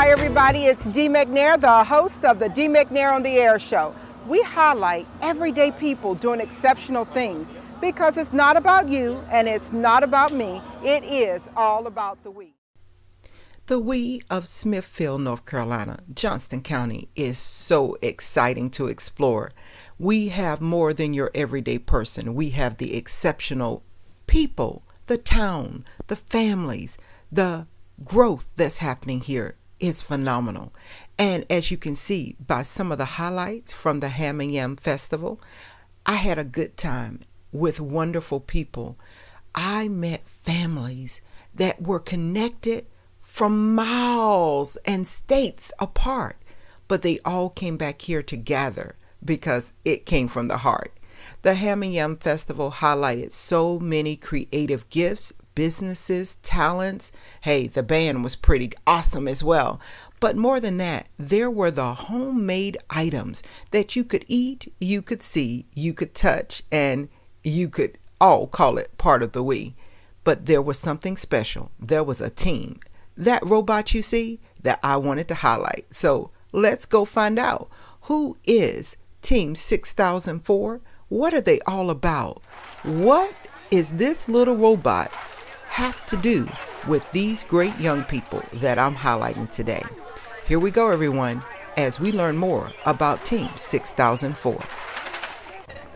Hi everybody, it's Dee McNair, the host of the Dee McNair on the Air show. We highlight everyday people doing exceptional things because it's not about you and it's not about me. It is all about the we. The we of Smithfield, North Carolina, Johnston County is so exciting to explore. We have more than your everyday person. We have the exceptional people, the town, the families, the growth that's happening here is phenomenal. And as you can see by some of the highlights from the Ham and Yam Festival, I had a good time with wonderful people. I met families that were connected from miles and states apart, but they all came back here together because it came from the heart. The Ham and Yam Festival highlighted so many creative gifts, businesses, talents. Hey, the band was pretty awesome as well. But more than that, there were the homemade items that you could eat, you could see, you could touch, and you could all call it part of the we. But there was something special. There was a team. That robot you see, that I wanted to highlight. So let's go find out. Who is Team 6004? What are they all about? What is this little robot have to do with these great young people that I'm highlighting today? Here we go, everyone, as we learn more about Team 6004.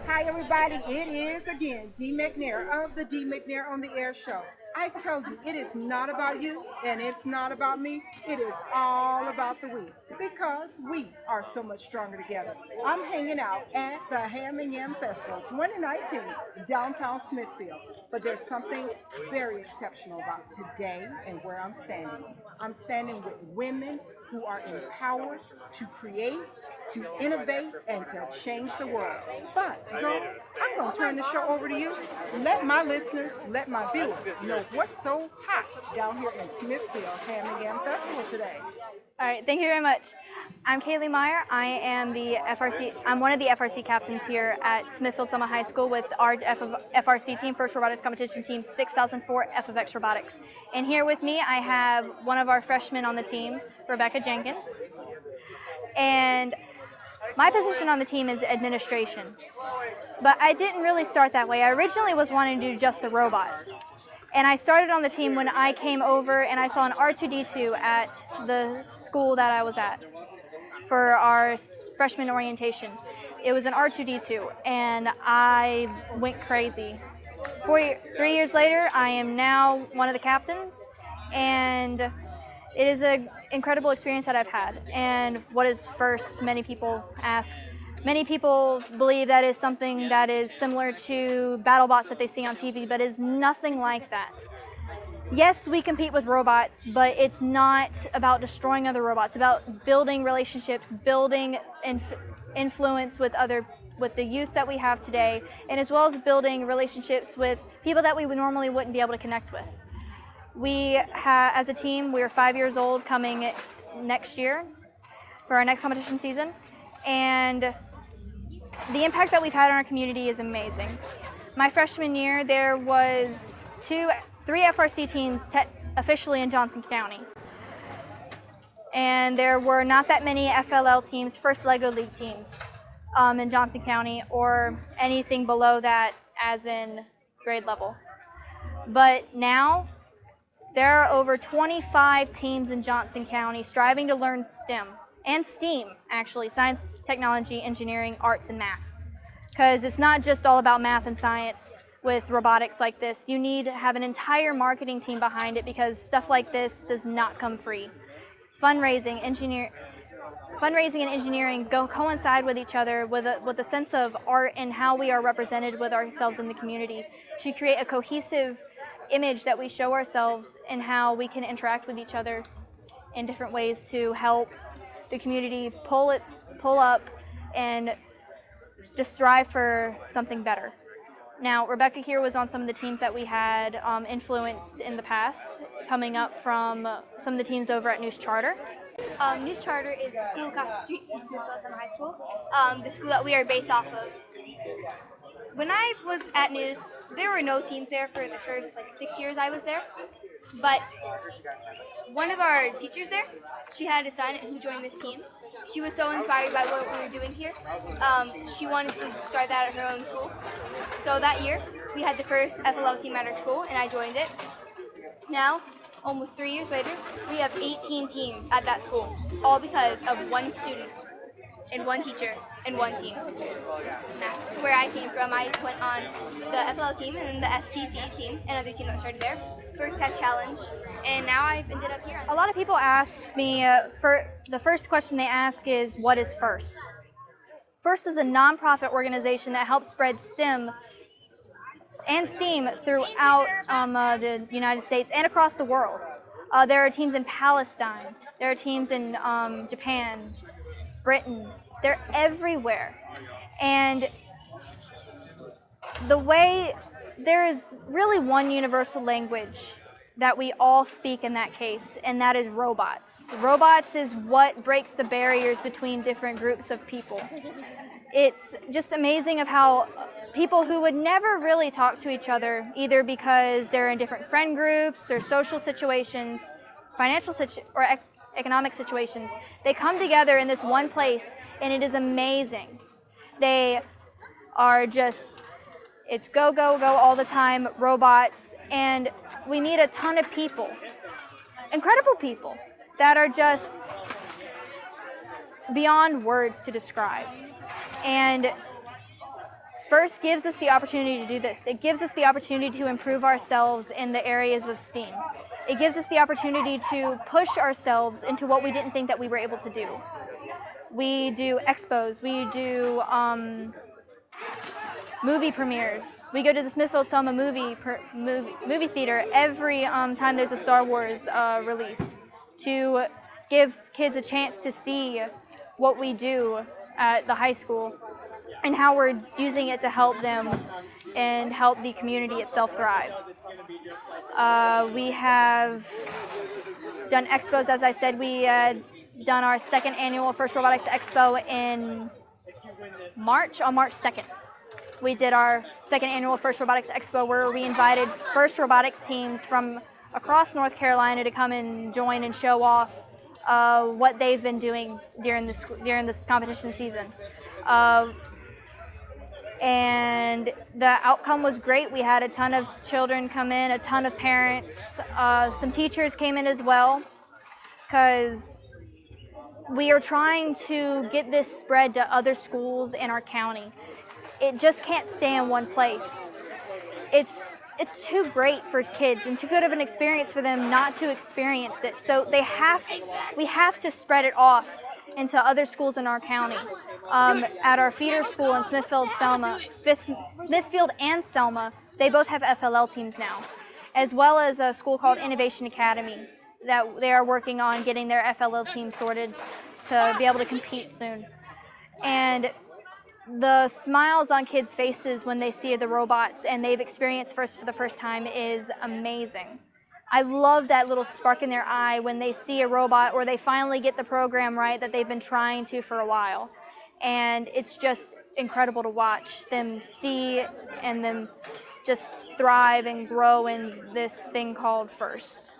Hi everybody, it is again Dee McNair of the Dee McNair on the Air show. I tell you, it is not about you and it's not about me. It is all about the we because we are so much stronger together. I'm hanging out at the Ham and Yam Festival 2019 downtown Smithfield. But there's something very exceptional about today and where I'm standing. I'm standing with women who are empowered to create, to innovate, and to change the world. But, girls, I'm going to turn the show over to you. Let my listeners, let my viewers know what's so hot down here in Smithfield Ham and Yam Festival today. All right, thank you very much. I'm Kaylee Meyer. I'm one of the FRC captains here at Smithfield Summit High School with our FRC team, First Robotics Competition Team 6004 F of X Robotics. And here with me, I have one of our freshmen on the team, Rebecca Jenkins. And my position on the team is administration. But I didn't really start that way. I originally was wanting to do just the robot. And I started on the team when I came over and I saw an R2D2 at the school that I was at for our freshman orientation. It was an R2D2 and I went crazy. 3 years later, I am now one of the captains and it is an incredible experience that I've had. And what is first, many people ask, many people believe that is something that is similar to BattleBots that they see on TV, but is nothing like that. Yes, we compete with robots, but it's not about destroying other robots. It's about building relationships, building influence with the youth that we have today, and as well as building relationships with people that we normally wouldn't be able to connect with. As a team, we are 5 years old coming next year for our next competition season, and the impact that we've had on our community is amazing. My freshman year, there was 3 FRC teams officially in Johnson County. And there were not that many FLL teams, First Lego League teams, in Johnson County or anything below that as in grade level. But now, there are over 25 teams in Johnson County striving to learn STEM and STEAM, actually, science, technology, engineering, arts, and math. Because it's not just all about math and science with robotics like this. You need to have an entire marketing team behind it because stuff like this does not come free. Fundraising and engineering coincide with each other with a sense of art and how we are represented with ourselves in the community to create a cohesive image that we show ourselves and how we can interact with each other in different ways to help the community pull up and just strive for something better. Now, Rebecca here was on some of the teams that we had influenced in the past, coming up from some of the teams over at News Charter. News Charter is the school across the street from Smithfield Summer High School, the school that we are based off of. when I was at News, there were no teams there for the first 6 years I was there. But one of our teachers there, she had a son who joined this team. She was so inspired by what we were doing here. She wanted to start that at her own school. So that year, we had the first FLL team at our school, and I joined it. Now, almost 3 years later, we have 18 teams at that school, all because of one student and one teacher and one team. That's where I came from. I went on the FLL team and then the FTC team, another team that started there. First tech challenge, and now I've ended up here. A lot of people ask me, for the first question they ask is, what is FIRST? FIRST is a nonprofit organization that helps spread STEM and STEAM throughout the United States and across the world. There are teams in Palestine, there are teams in Japan, Britain, they're everywhere. And there is really one universal language that we all speak in that case, and that is robots. Robots is what breaks the barriers between different groups of people. It's just amazing of how people who would never really talk to each other, either because they're in different friend groups or social situations, or economic situations, they come together in this one place, and it is amazing. They are just, it's go, go, go all the time, robots, and we meet a ton of people, incredible people, that are just beyond words to describe. And FIRST gives us the opportunity to do this. It gives us the opportunity to improve ourselves in the areas of STEAM. It gives us the opportunity to push ourselves into what we didn't think that we were able to do. We do expos, we do movie premieres. We go to the Smithfield-Selma movie theater every time there's a Star Wars release, to give kids a chance to see what we do at the high school and how we're using it to help them and help the community itself thrive. We have done expos, as I said. We had done our second annual First Robotics Expo on March 2nd. We did our second annual First Robotics Expo, where we invited First Robotics teams from across North Carolina to come and join and show off what they've been doing during this competition season. And the outcome was great. We had a ton of children come in, a ton of parents. Some teachers came in as well, because we are trying to get this spread to other schools in our county. It just can't stay in one place. It's too great for kids and too good of an experience for them not to experience it. So we have to spread it off into other schools in our county. At our feeder school in Smithfield and Selma, they both have FLL teams now, as well as a school called Innovation Academy that they are working on getting their FLL team sorted to be able to compete soon. And the smiles on kids' faces when they see the robots and they've experienced FIRST for the first time is amazing. I love that little spark in their eye when they see a robot or they finally get the program right that they've been trying to for a while. And it's just incredible to watch them see and then just thrive and grow in this thing called FIRST.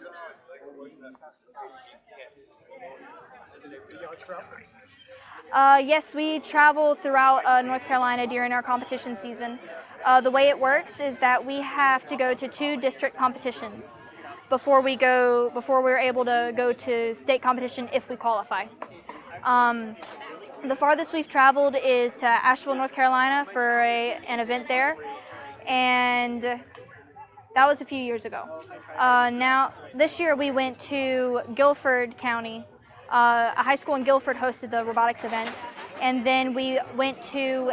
Yes, we travel throughout North Carolina during our competition season. The way it works is that we have to go to 2 district competitions before we're able to go to state competition if we qualify. The farthest we've traveled is to Asheville, North Carolina for an event there, and that was a few years ago. Now, this year we went to Guilford County. A high school in Guilford hosted the robotics event, and then we went to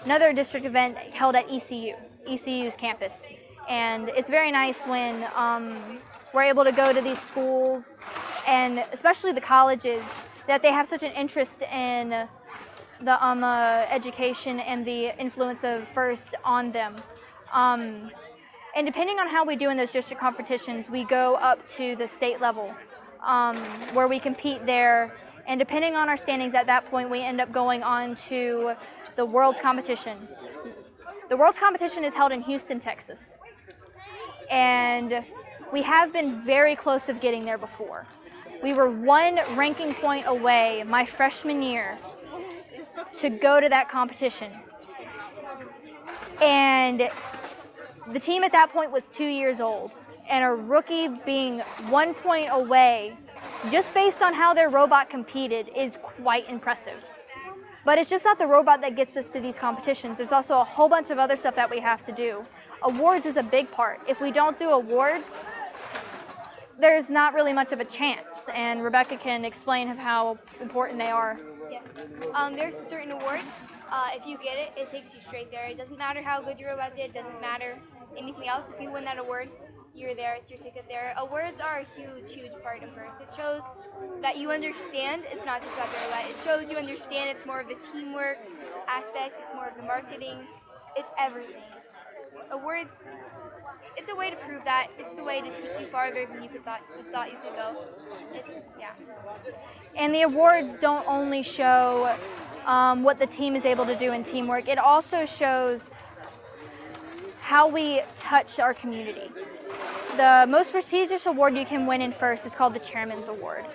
another district event held at ECU's campus. And it's very nice when we're able to go to these schools, and especially the colleges, that they have such an interest in the education and the influence of FIRST on them. And depending on how we do in those district competitions, we go up to the state level, where we compete there. And depending on our standings at that point, we end up going on to the world's competition, The Worlds competition is held in Houston, Texas. And we have been very close of getting there before. We were one ranking point away my freshman year to go to that competition. And the team at that point was 2 years old, and a rookie being 1 point away, just based on how their robot competed, is quite impressive. But it's just not the robot that gets us to these competitions. There's also a whole bunch of other stuff that we have to do. Awards is a big part. If we don't do awards, there's not really much of a chance, and Rebecca can explain how important they are. Yes. There's a certain award. If you get it, it takes you straight there. It doesn't matter how good your robot did. It doesn't matter anything else. If you win that award, you're there. It's your ticket there. Awards are a huge, huge part of FIRST. It shows that you understand. It's not just about the robot. It shows you understand. It's more of the teamwork aspect. It's more of the marketing. It's everything. Awards, it's a way to prove that. It's a way to take you farther than you thought you could go. Yeah. And the awards don't only show what the team is able to do in teamwork. It also shows how we touch our community. The most prestigious award you can win in FIRST is called the Chairman's Award.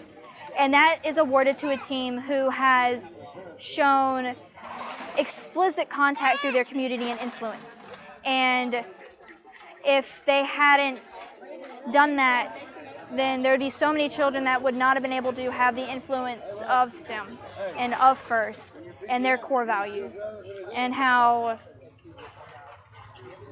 And that is awarded to a team who has shown explicit contact through their community and influence. And if they hadn't done that, then there would be so many children that would not have been able to have the influence of STEM and of FIRST and their core values, and how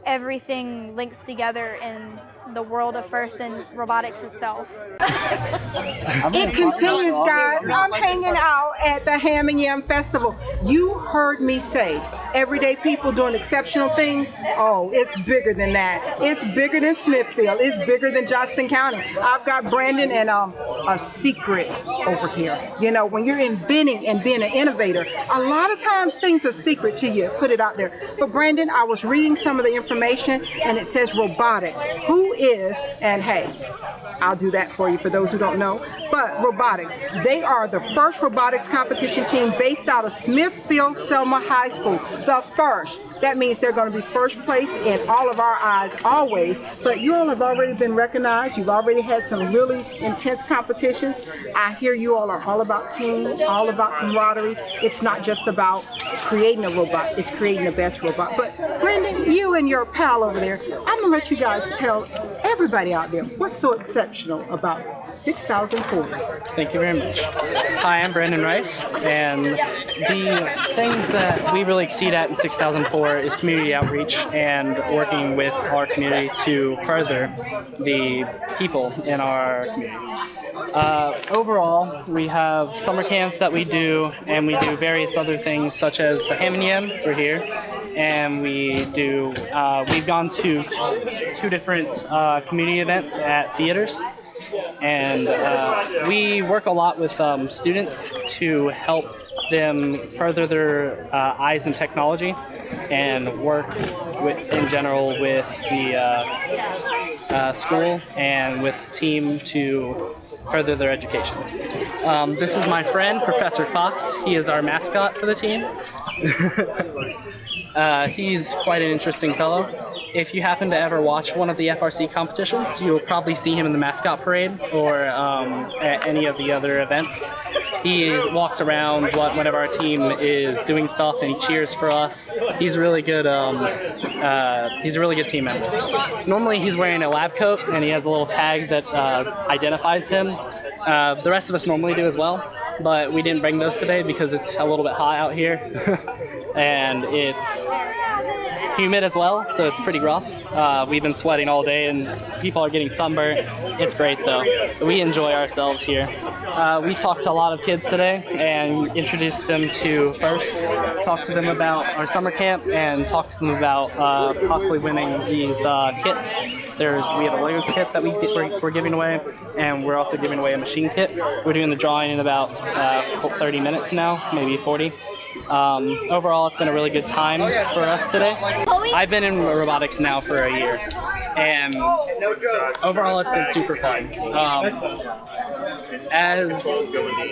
everything links together in the world of FIRST and robotics itself. It continues, guys. I'm hanging out at the Ham and Yam Festival. You heard me say, everyday people doing exceptional things. Oh, it's bigger than that. It's bigger than Smithfield. It's bigger than Johnston County. I've got Brandon and a secret over here. You know, when you're inventing and being an innovator, a lot of times things are secret to you. Put it out there. But Brandon, I was reading some of the information, and it says robotics. Who is, and hey, I'll do that for you for those who don't know, but robotics. They are the first robotics competition team based out of Smithfield Selma High School. The first. That means they're going to be first place in all of our eyes always. But you all have already been recognized. You've already had some really intense competitions. I hear you all are all about team, all about camaraderie. It's not just about creating a robot. It's creating the best robot. But Brendan, you and your pal over there, I'm going to let you guys tell everybody out there what's so exceptional about 6004. Thank you very much. Hi, I'm Brandon Rice, and the things that we really exceed at in 6004 is community outreach and working with our community to further the people in our community. Overall, we have summer camps that we do, and we do various other things such as the Ham and Yam. We're here, and we've gone to two different community events at theaters. And we work a lot with students to help them further their eyes in technology and work in general with the school and with the team to further their education. This is my friend, Professor Fox. He is our mascot for the team. He's quite an interesting fellow. If you happen to ever watch one of the FRC competitions, you'll probably see him in the mascot parade or at any of the other events. He walks around whenever our team is doing stuff, and he cheers for us. He's a really good. He's a really good team member. Normally, he's wearing a lab coat, and he has a little tag that identifies him. The rest of us normally do as well, but we didn't bring those today because it's a little bit hot out here, and it's humid as well, so it's pretty rough. We've been sweating all day, and people are getting sunburned. It's great, though. We enjoy ourselves here. We've talked to a lot of kids today and introduced them to FIRST, talked to them about our summer camp, and talked to them about possibly winning these kits. We have a Lego kit that we're giving away, and we're also giving away a machine kit. We're doing the drawing in about 30 minutes now, maybe 40. Overall, it's been a really good time for us today. I've been in robotics now for a year, and overall, it's been super fun. As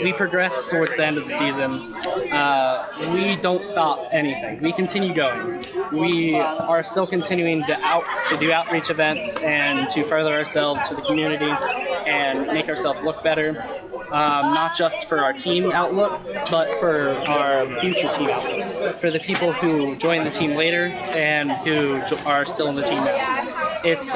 we progress towards the end of the season, we don't stop anything. We continue going. We are still continuing to do outreach events and to further ourselves for the community and make ourselves look better, not just for our team outlook, but for our future team outlook, for the people who join the team later and who are still in the team now. It's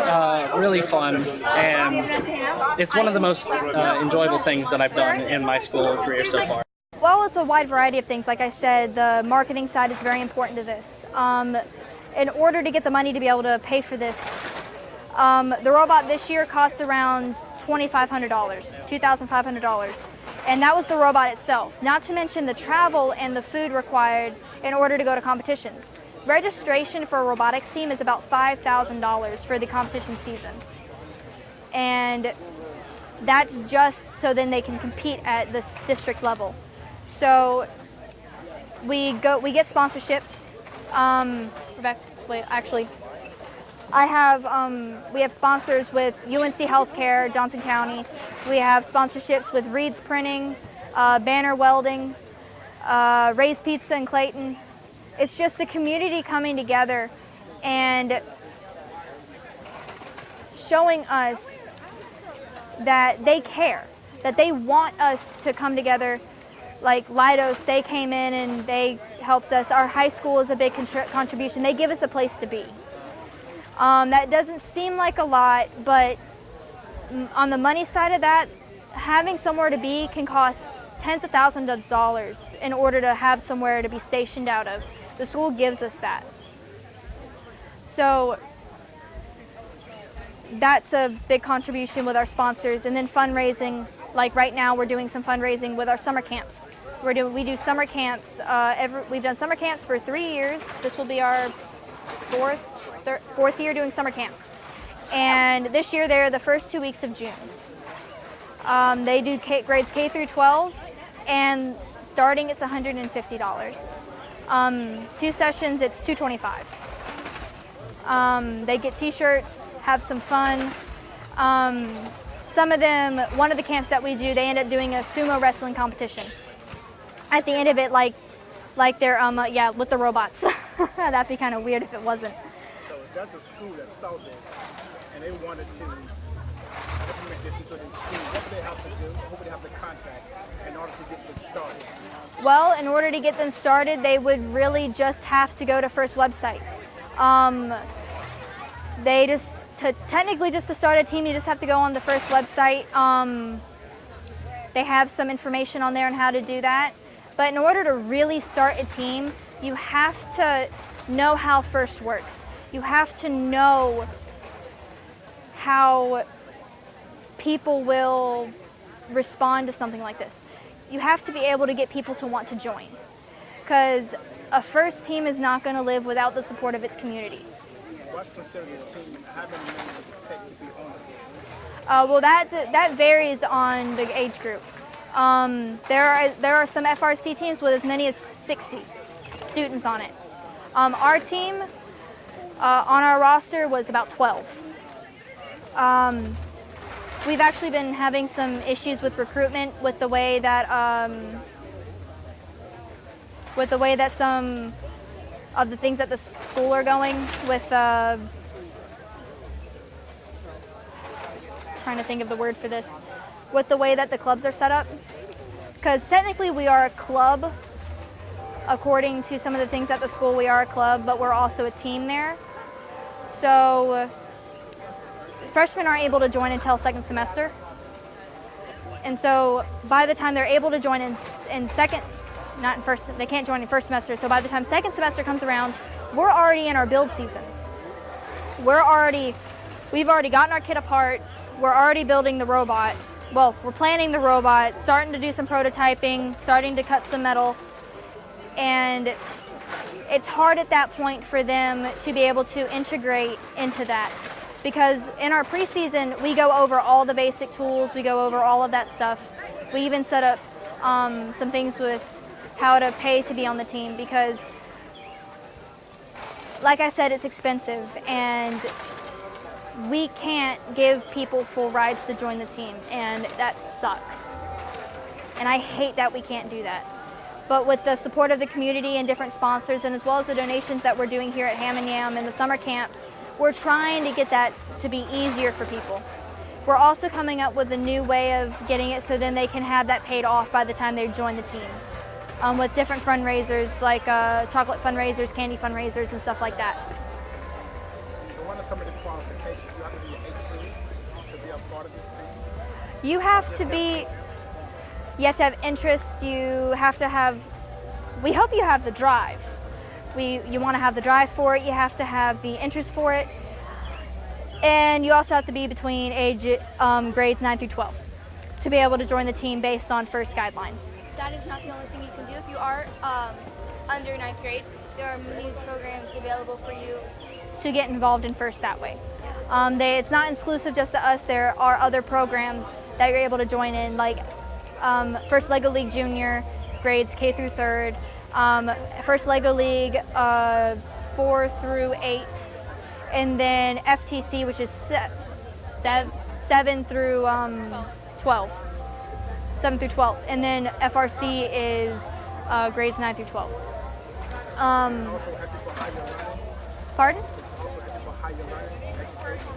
really fun, and it's one of the most enjoyable things that I've done in my school career so far. Well, it's a wide variety of things. Like I said, the marketing side is very important to this. In order to get the money to be able to pay for this, the robot this year cost around $2,500, $2,500. And that was the robot itself, not to mention the travel and the food required in order to go to competitions. Registration for a robotics team is about $5,000 for the competition season. And that's just so then they can compete at this district level. So we get sponsorships. Rebecca, wait, actually, we have sponsors with UNC Healthcare, Johnson County. We have sponsorships with Reed's Printing, Banner Welding, Ray's Pizza in Clayton. It's just a community coming together and showing us that they care, that they want us to come together. Like Lidos, they came in and they helped us. Our high school is a big contribution. They give us a place to be. That doesn't seem like a lot, but on the money side of that, having somewhere to be can cost tens of thousands of dollars in order to have somewhere to be stationed out of. The school gives us that. So that's a big contribution with our sponsors. And then fundraising, like right now we're doing some fundraising with our summer camps. We do summer camps. We've done summer camps for 3 years. This will be our fourth year doing summer camps. And this year they're the first 2 weeks of June. They do grades K through 12, and starting it's $150. 2 sessions, it's $225. They get t-shirts, have some fun. Some of them, one of the camps that we do, they end up doing a sumo wrestling competition. At the end of it, like they're, with the robots. That'd be kind of weird if it wasn't. So if that's a school that saw this and they wanted to implement this into their school, what do they have to do? Who would they have to contact in order to get them started? Well, in order to get them started, they would really just have to go to First website. Technically just to start a team, you just have to go on the First website. They have some information on there on how to do that. But in order to really start a team, you have to know how First works. You have to know how people will respond to something like this. You have to be able to get people to want to join, because a First team is not going to live without the support of its community. What's considered a team? How many members would it take to be on the team? Well, that varies on the age group. There are some FRC teams with as many as 60 students on it. Our team on our roster was about 12. We've actually been having some issues with recruitment with the way that some of the things at the school are going with trying to think of the word for this, with the way that the clubs are set up. Because technically we are a club, according to some of the things at the school, we are a club, but we're also a team there. So freshmen aren't able to join until second semester. And so by the time they're able to join in second, not in first, they can't join in first semester. So by the time second semester comes around, we're already in our build season. We've already gotten our kit of parts. We're already building the robot. Well, we're planning the robot, starting to do some prototyping, starting to cut some metal. And it's hard at that point for them to be able to integrate into that. Because in our preseason, we go over all the basic tools, we go over all of that stuff. We even set up some things with how to pay to be on the team, because like I said, it's expensive and we can't give people full rides to join the team, and that sucks. And I hate that we can't do that. But with the support of the community and different sponsors, and as well as the donations that we're doing here at Ham and Yam and the summer camps, we're trying to get that to be easier for people. We're also coming up with a new way of getting it so then they can have that paid off by the time they join the team. With different fundraisers like chocolate fundraisers, candy fundraisers, and stuff like that. So what are some of the qualifications? You have to be an 8 student to be a part of this team? You have to have interest, you have to have, we hope you have the drive. You want to have the drive for it, you have to have the interest for it, and you also have to be between grades 9 through 12 to be able to join the team based on FIRST guidelines. That is not the only thing you can do. If you are under 9th grade, there are many programs available for you To get involved in FIRST that way. It's not exclusive just to us, there are other programs that you're able to join in, like First Lego League Junior, grades K through 3rd, First Lego League 4 through 8, and then FTC, which is 7 through 12. 7 through 12, and then FRC is grades 9 through 12. Also happy for higher learning. Pardon? It's also happy for higher learning, education,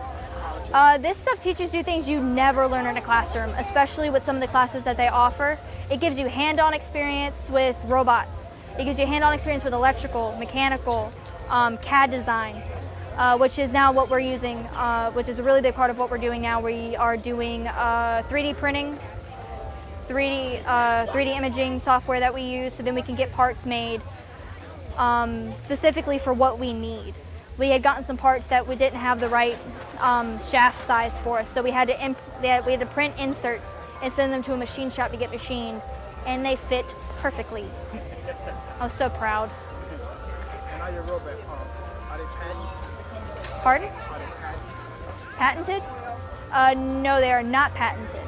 This stuff teaches you things you never learn in a classroom, especially with some of the classes that they offer. It gives you hand-on experience with robots. It gives you hand-on experience with electrical, mechanical, CAD design, which is now what we're using, which is a really big part of what we're doing now. We are doing 3D printing, 3D imaging software that we use, so then we can get parts made specifically for what we need. We had gotten some parts that we didn't have the right shaft size for us, so we had to print inserts and send them to a machine shop to get machined, and they fit perfectly. I was so proud. And now your robots, are they patented? Pardon? Are they patented? Patented? No, they are not patented.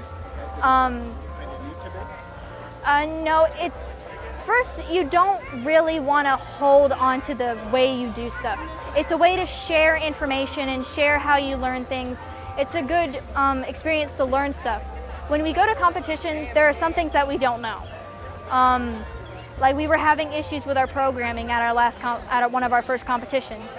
And they need to be? No, it's first, you don't really want to hold on to the way you do stuff. It's a way to share information and share how you learn things. It's a good experience to learn stuff. When we go to competitions, there are some things that we don't know. Like we were having issues with our programming at at one of our first competitions.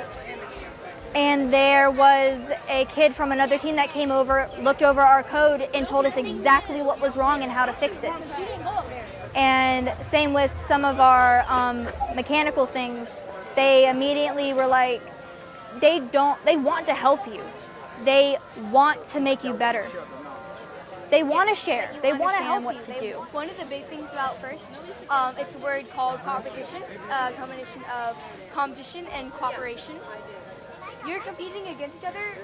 And there was a kid from another team that came over, looked over our code, and told us exactly what was wrong and how to fix it. And same with some of our mechanical things. They immediately were like, they want to help you. They want to make you better. They want to share. They want to help what to do. One of the big things about FIRST, it's a word called competition, combination of competition and cooperation. You're competing against each other,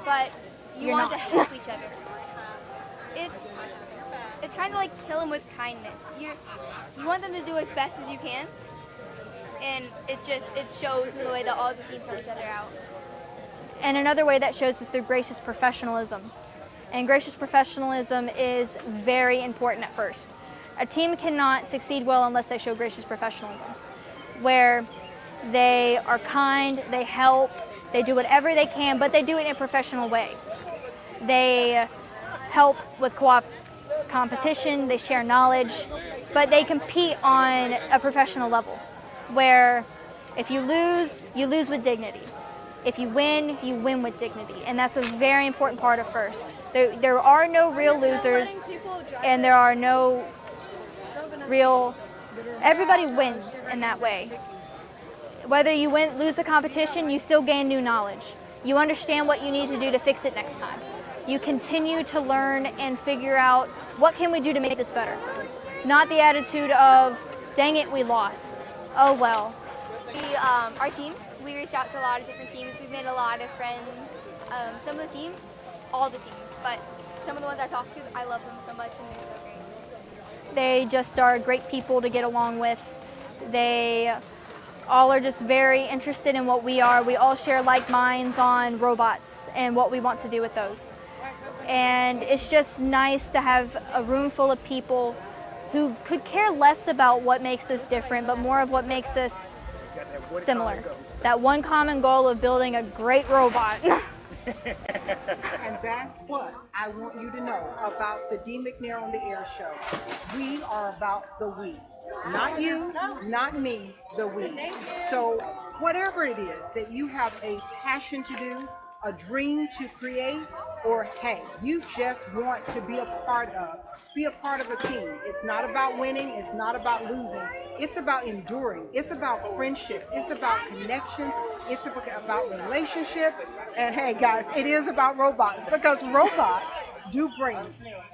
but you want to help each other. It's kind of like kill them with kindness. You want them to do as best as you can, and it shows in the way that all the teams help each other out. And another way that shows is through gracious professionalism. And gracious professionalism is very important at FIRST. A team cannot succeed well unless they show gracious professionalism, where they are kind, they help, they do whatever they can, but they do it in a professional way. They help with competition, they share knowledge, but they compete on a professional level, where if you lose with dignity. If you win with dignity, and that's a very important part of FIRST. There are no real losers, and there are no real, everybody wins in that way. Whether you lose the competition, you still gain new knowledge. You understand what you need to do to fix it next time. You continue to learn and figure out what can we do to make this better. Not the attitude of, dang it, we lost. Oh well. Our team, we reached out to a lot of different teams. We've made a lot of friends. Some of the teams, all the teams, but some of the ones I talked to, I love them so much and they're so great. They just are great people to get along with. They all are just very interested in what we are. We all share like minds on robots and what we want to do with those. And it's just nice to have a room full of people who could care less about what makes us different, but more of what makes us similar. That one common goal of building a great robot. And that's what I want you to know about the Dee McNair on the Air show. We are about the we. Not you, not me, the we. So whatever it is that you have a passion to do, a dream to create, or hey, you just want to be a part of a team. It's not about winning, it's not about losing. It's about enduring. It's about friendships. It's about connections. It's about relationships. And hey guys, it is about robots, because robots do bring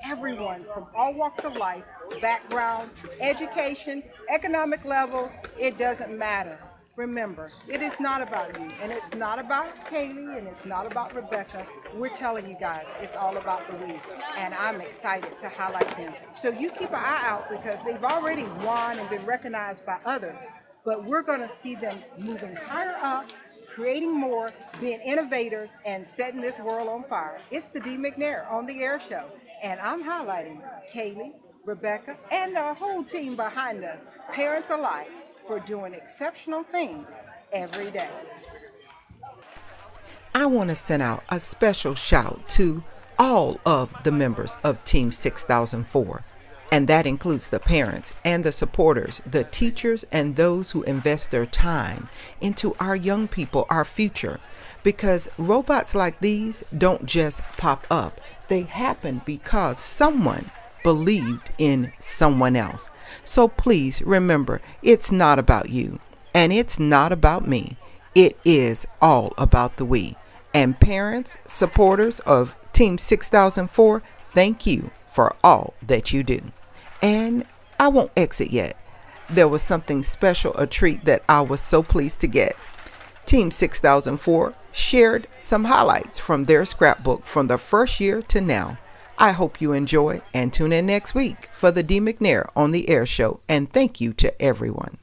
everyone from all walks of life, backgrounds, education, economic levels. It doesn't matter. Remember, it is not about you, and it's not about Kaylee, and it's not about Rebecca. We're telling you guys, it's all about the we, and I'm excited to highlight them. So you keep an eye out, because they've already won and been recognized by others, but we're going to see them moving higher up, creating more, being innovators, and setting this world on fire. It's the Dee McNair on the Air show, and I'm highlighting Kaylee, Rebecca, and the whole team behind us, parents alike, for doing exceptional things every day. I want to send out a special shout to all of the members of Team 6004, and that includes the parents and the supporters, the teachers, and those who invest their time into our young people, our future, because robots like these don't just pop up. They happen because someone believed in someone else. So please remember, it's not about you, and it's not about me. It is all about the we. And parents, supporters of Team 6004, thank you for all that you do. And I won't exit yet. There was something special, a treat that I was so pleased to get. Team 6004 shared some highlights from their scrapbook from the first year to now. I hope you enjoy, and tune in next week for the Dee McNair on the Air show, and thank you to everyone.